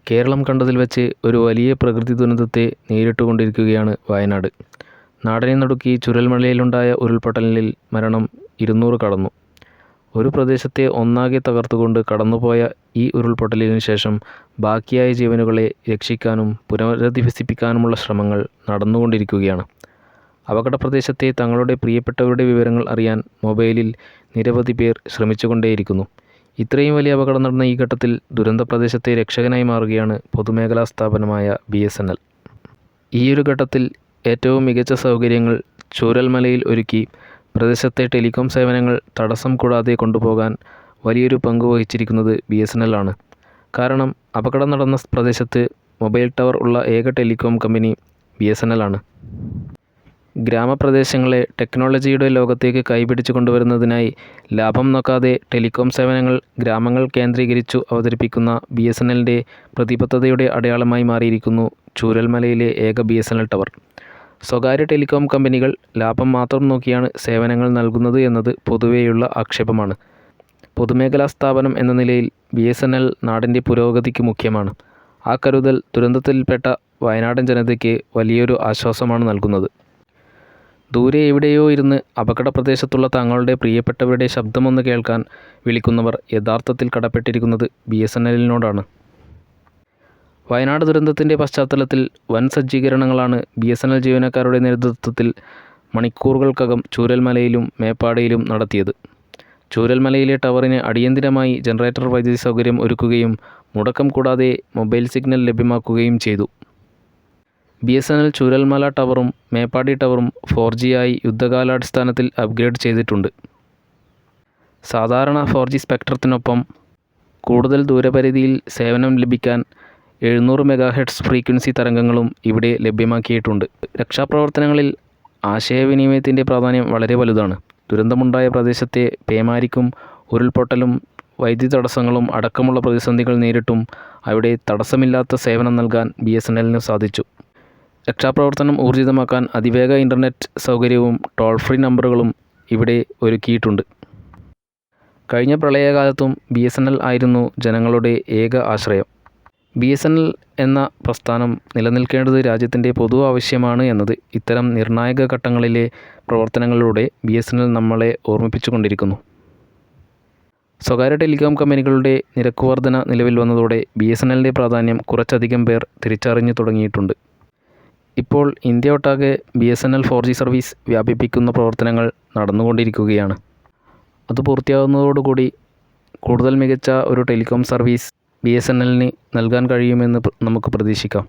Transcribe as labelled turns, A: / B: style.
A: കേരളം കണ്ടതിൽ വെച്ച് ഒരു വലിയ പ്രകൃതി ദുരന്തത്തെ നേരിട്ടുകൊണ്ടിരിക്കുകയാണ് വയനാട്. നാടിനെ നടുക്കി ചുരൽമലയിലുണ്ടായ ഉരുൾപൊട്ടലിൽ മരണം 200 കടന്നു. ഒരു പ്രദേശത്തെ ഒന്നാകെ തകർത്തുകൊണ്ട് കടന്നുപോയ ഈ ഉരുൾപൊട്ടലിന് ശേഷം ബാക്കിയായ ജീവനുകളെ രക്ഷിക്കാനും പുനരധിവസിപ്പിക്കാനുമുള്ള ശ്രമങ്ങൾ നടന്നുകൊണ്ടിരിക്കുകയാണ്. അപകടപ്രദേശത്തെ തങ്ങളുടെ പ്രിയപ്പെട്ടവരുടെ വിവരങ്ങൾ അറിയാൻ മൊബൈലിൽ നിരവധി പേർ ശ്രമിച്ചുകൊണ്ടേയിരിക്കുന്നു. ഇത്രയും വലിയ അപകടം നടന്ന ഈ ഘട്ടത്തിൽ ദുരന്തപ്രദേശത്തെ രക്ഷകനായി മാറുകയാണ് പൊതുമേഖലാ സ്ഥാപനമായ BSNL. ഈയൊരു ഘട്ടത്തിൽ ഏറ്റവും മികച്ച സൗകര്യങ്ങൾ ചൂരൽമലയിൽ ഒരുക്കി പ്രദേശത്തെ ടെലികോം സേവനങ്ങൾ തടസ്സം കൂടാതെ കൊണ്ടുപോകാൻ വലിയൊരു പങ്ക് വഹിച്ചിരിക്കുന്നത് BSNL ആണ്. കാരണം അപകടം നടന്ന പ്രദേശത്ത് മൊബൈൽ ടവർ ഉള്ള ഏക ടെലികോം കമ്പനി BSNL ആണ്. ഗ്രാമപ്രദേശങ്ങളെ ടെക്നോളജിയുടെ ലോകത്തേക്ക് കൈപിടിച്ചു കൊണ്ടുവരുന്നതിനായി ലാഭം നോക്കാതെ ടെലികോം സേവനങ്ങൾ ഗ്രാമങ്ങൾ കേന്ദ്രീകരിച്ചു അവതരിപ്പിക്കുന്ന BSNLൻ്റെ പ്രതിബദ്ധതയുടെ അടയാളമായി മാറിയിരിക്കുന്നു ചൂരൽമലയിലെ ഏക BSNL ടവർ. സ്വകാര്യ ടെലികോം കമ്പനികൾ ലാഭം മാത്രം നോക്കിയാണ് സേവനങ്ങൾ നൽകുന്നത് എന്നത് പൊതുവെയുള്ള ആക്ഷേപമാണ്. പൊതുമേഖലാ സ്ഥാപനം എന്ന നിലയിൽ BSNL നാടിൻ്റെ പുരോഗതിക്ക് മുഖ്യമാണ്. ആ കരുതൽ ദുരന്തത്തിൽപ്പെട്ട വയനാടൻ ജനതയ്ക്ക് വലിയൊരു ആശ്വാസമാണ് നൽകുന്നത്. ദൂരെ എവിടെയോ ഇരുന്ന് അപകട പ്രദേശത്തുള്ള തങ്ങളുടെ പ്രിയപ്പെട്ടവരുടെ ശബ്ദമൊന്ന് കേൾക്കാൻ വിളിക്കുന്നവർ യഥാർത്ഥത്തിൽ കടപ്പെട്ടിരിക്കുന്നത് BSNLനോടാണ്. വയനാട് ദുരന്തത്തിൻ്റെ പശ്ചാത്തലത്തിൽ വൻ സജ്ജീകരണങ്ങളാണ് BSNL ജീവനക്കാരുടെ നേതൃത്വത്തിൽ മണിക്കൂറുകൾക്കകം ചൂരൽമലയിലും മേപ്പാടിയിലും നടത്തിയത്. ചൂരൽമലയിലെ ടവറിന് അടിയന്തിരമായി ജനറേറ്റർ വൈദ്യുതി സൗകര്യം ഒരുക്കുകയും മുടക്കം കൂടാതെ മൊബൈൽ സിഗ്നൽ ലഭ്യമാക്കുകയും ചെയ്തു. BSNL ചൂരൽമല ടവറും മേപ്പാടി ടവറും 4G ആയി യുദ്ധകാലാടിസ്ഥാനത്തിൽ അപ്ഗ്രേഡ് ചെയ്തിട്ടുണ്ട്. സാധാരണ 4G സ്പെക്ട്രത്തിനൊപ്പം കൂടുതൽ ദൂരപരിധിയിൽ സേവനം ലഭിക്കാൻ 700 MHz ഫ്രീക്വൻസി തരംഗങ്ങളും ഇവിടെ ലഭ്യമാക്കിയിട്ടുണ്ട്. രക്ഷാപ്രവർത്തനങ്ങളിൽ ആശയവിനിമയത്തിൻ്റെ പ്രാധാന്യം വളരെ വലുതാണ്. ദുരന്തമുണ്ടായ പ്രദേശത്തെ പേമാരിക്കും ഉരുൾപൊട്ടലും വൈദ്യുതി തടസ്സങ്ങളും അടക്കമുള്ള പ്രതിസന്ധികൾ നേരിട്ടും അവിടെ തടസ്സമില്ലാത്ത സേവനം നൽകാൻ BSNLന് സാധിച്ചു. രക്ഷാപ്രവർത്തനം ഊർജിതമാക്കാൻ അതിവേഗ ഇൻ്റർനെറ്റ് സൗകര്യവും ടോൾ ഫ്രീ നമ്പറുകളും ഇവിടെ ഒരുക്കിയിട്ടുണ്ട്. കഴിഞ്ഞ പ്രളയകാലത്തും BSNL ആയിരുന്നു ജനങ്ങളുടെ ഏക ആശ്രയം. BSNL എന്ന പ്രസ്ഥാനം നിലനിൽക്കേണ്ടത് രാജ്യത്തിൻ്റെ പൊതു ആവശ്യമാണ് എന്നത് ഇത്തരം നിർണായക ഘട്ടങ്ങളിലെ പ്രവർത്തനങ്ങളിലൂടെ BSNL നമ്മളെ ഓർമ്മിപ്പിച്ചുകൊണ്ടിരിക്കുന്നു. സ്വകാര്യ ടെലികോം കമ്പനികളുടെ നിരക്കുവർധന നിലവിൽ വന്നതോടെ BSNLൻ്റെ പ്രാധാന്യം കുറച്ചധികം പേർ തിരിച്ചറിഞ്ഞു തുടങ്ങിയിട്ടുണ്ട്. ഇപ്പോൾ ഇന്ത്യ ഒട്ടാകെ BSNL 4G സർവീസ് വ്യാപിപ്പിക്കുന്ന പ്രവർത്തനങ്ങൾ നടന്നുകൊണ്ടിരിക്കുകയാണ്. അത് പൂർത്തിയാകുന്നതോടുകൂടി കൂടുതൽ മികച്ച ഒരു ടെലികോം സർവീസ് BSNLന് നൽകാൻ കഴിയുമെന്ന് നമുക്ക് പ്രതീക്ഷിക്കാം.